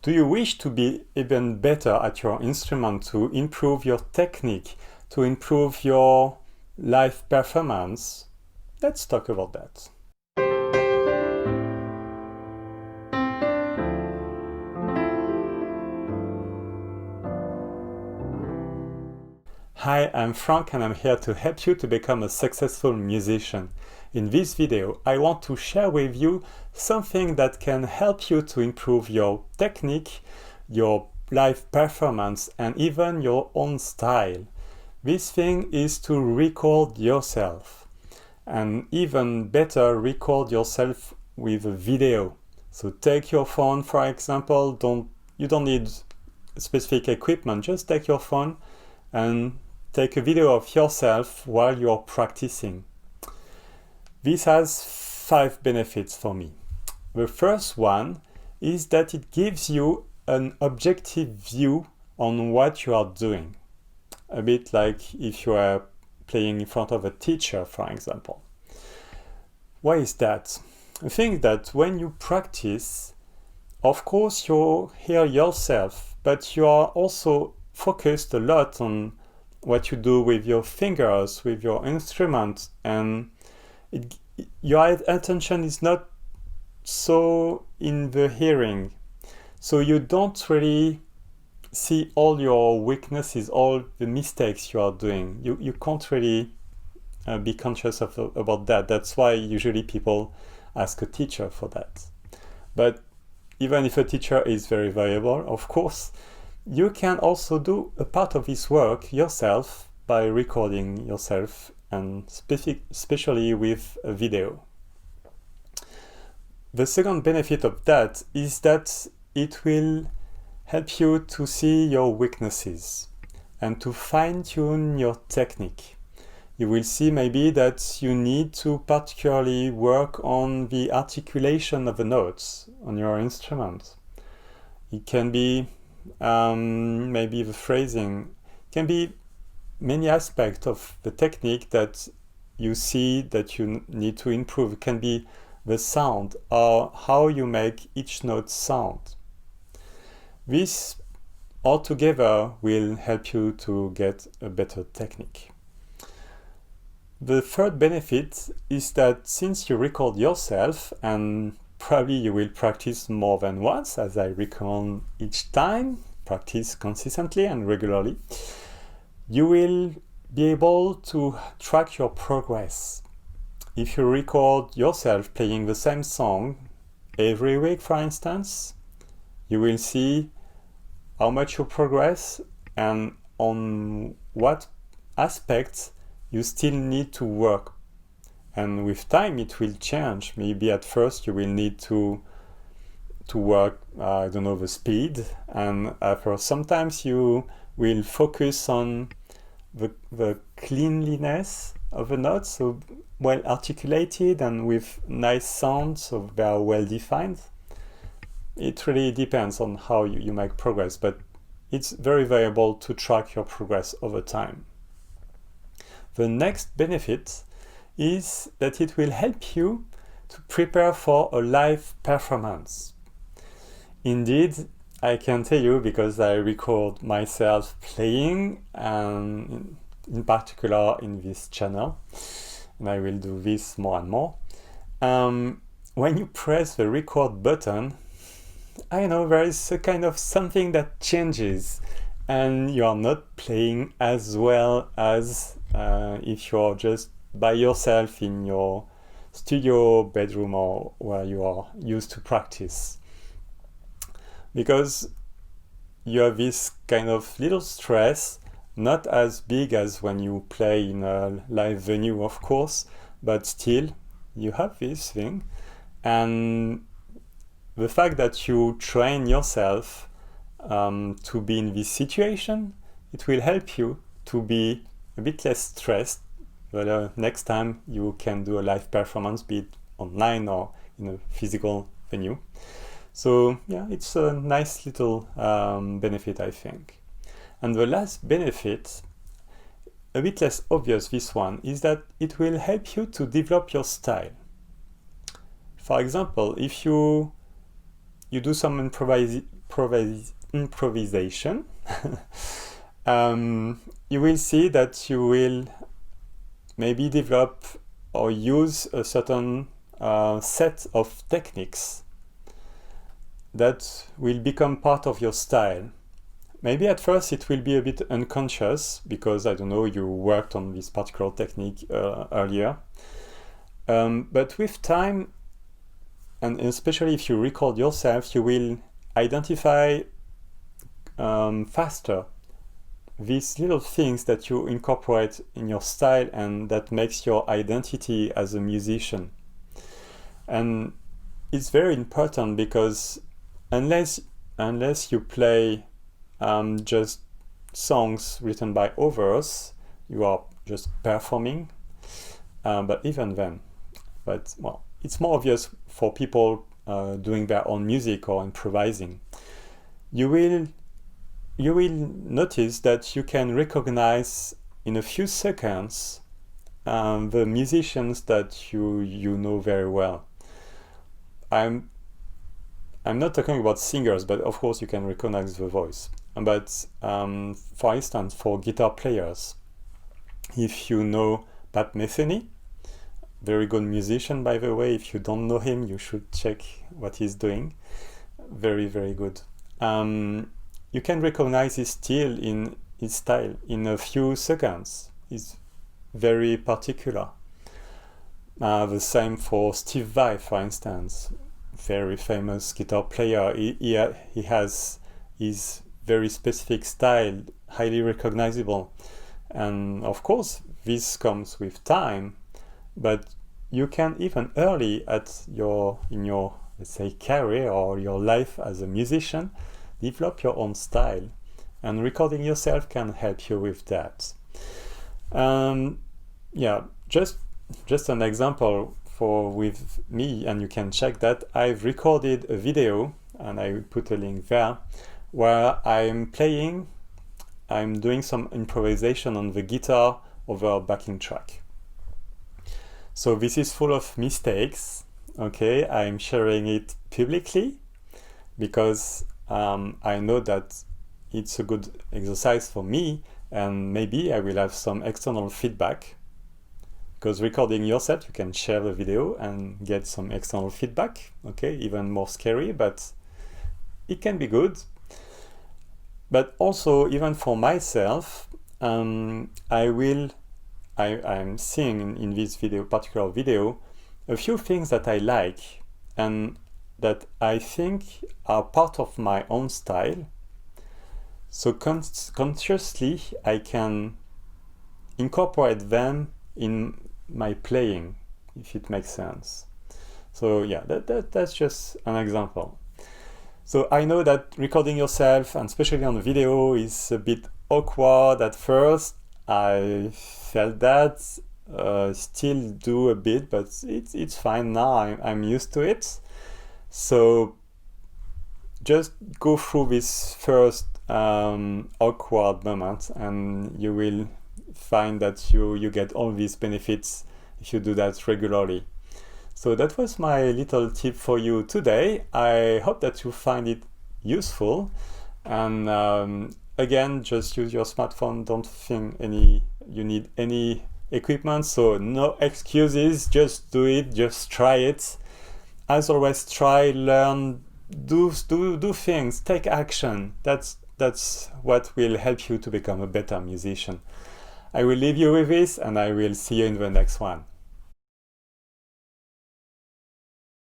Do you wish to be even better at your instrument, to improve your technique, to improve your live performance? Let's talk about that. Hi, I'm Frank and I'm here to help you to become a successful musician. In this video, I want to share with you something that can help you to improve your technique, your live performance, and even your own style. This thing is to record yourself, and even better, record yourself with a video. So take your phone, for example. You don't need specific equipment, just take your phone and take a video of yourself while you're practicing. This has 5 benefits for me. The first one is that it gives you an objective view on what you are doing. A bit like if you are playing in front of a teacher, for example. Why is that? I think that when you practice, of course you hear yourself, but you are also focused a lot on what you do with your fingers, with your instrument, and your attention is not so in the hearing. So you don't really see all your weaknesses, all the mistakes you are doing. You can't really be conscious about that. That's why usually people ask a teacher for that. But even if a teacher is very valuable, of course, you can also do a part of this work yourself by recording yourself, and especially with a video. The second benefit of that is that it will help you to see your weaknesses and to fine-tune your technique. You will see maybe that you need to particularly work on the articulation of the notes on your instrument. It can be maybe the phrasing, can be many aspects of the technique that you see that you need to improve. It can be the sound or how you make each note sound. This altogether will help you to get a better technique. The third benefit is that since you record yourself, and probably you will practice more than once, as I recommend each time, practice consistently and regularly, you will be able to track your progress. If you record yourself playing the same song every week, for instance, you will see how much you progress and on what aspects you still need to work. And with time it will change. Maybe at first you will need to work, the speed, and for sometimes you will focus on the cleanliness of the notes, so well articulated and with nice sounds, so they are well defined. It really depends on how you make progress, but it's very valuable to track your progress over time. The next benefit is that it will help you to prepare for a live performance. Indeed, I can tell you, because I record myself playing, in particular in this channel, and I will do this more and more. When you press the record button, I know there is a kind of something that changes, and you are not playing as well as if you're just by yourself in your studio, bedroom, or where you are used to practice. Because you have this kind of little stress, not as big as when you play in a live venue, of course, but still you have this thing. And the fact that you train yourself to be in this situation, it will help you to be a bit less stressed the next time you can do a live performance, be it online or in a physical venue. So yeah, it's a nice little benefit, I think. And the last benefit, a bit less obvious, this one, is that it will help you to develop your style. For example, if you you do some improvisation, you will see that you will maybe develop or use a certain set of techniques that will become part of your style. Maybe at first it will be a bit unconscious because, I don't know, you worked on this particular technique earlier. But with time, and especially if you record yourself, you will identify faster these little things that you incorporate in your style and that makes your identity as a musician. And it's very important because unless you play just songs written by others, you are just performing. But even then, well, it's more obvious for people doing their own music or improvising. You will notice that you can recognize in a few seconds the musicians that you know very well. I'm not talking about singers, but of course you can recognize the voice. But for instance, for guitar players, if you know Pat Metheny, very good musician, by the way. If you don't know him, you should check what he's doing. Very, very good. You can recognize his style in a few seconds. He's very particular. The same for Steve Vai, for instance. Very famous guitar player. He has his very specific style, highly recognizable. And of course, this comes with time. But you can even early in your let's say career or your life as a musician, develop your own style, and recording yourself can help you with that. Just an example with me, and you can check that. I've recorded a video, and I will put a link there, where I'm doing some improvisation on the guitar over a backing track. So this is full of mistakes, okay? I'm sharing it publicly because I know that it's a good exercise for me, and maybe I will have some external feedback, because recording yourself, you can share the video and get some external feedback, okay? Even more scary, but it can be good. But also, even for myself, I'm seeing in this particular video, a few things that I like and that I think are part of my own style. So consciously, I can incorporate them in my playing, if it makes sense. So yeah, that's just an example. So I know that recording yourself, and especially on video, is a bit awkward at first. I felt that, still do a bit, but it's fine now. I'm used to it. So just go through this first awkward moment, and you will find that you get all these benefits if you do that regularly. So that was my little tip for you today. I hope that you find it useful. And again, just use your smartphone. Don't think you need any equipment, so no excuses. Just do it. Just try it. As always, try, learn, do things, take action. That's what will help you to become a better musician. I will leave you with this, and I will see you in the next one.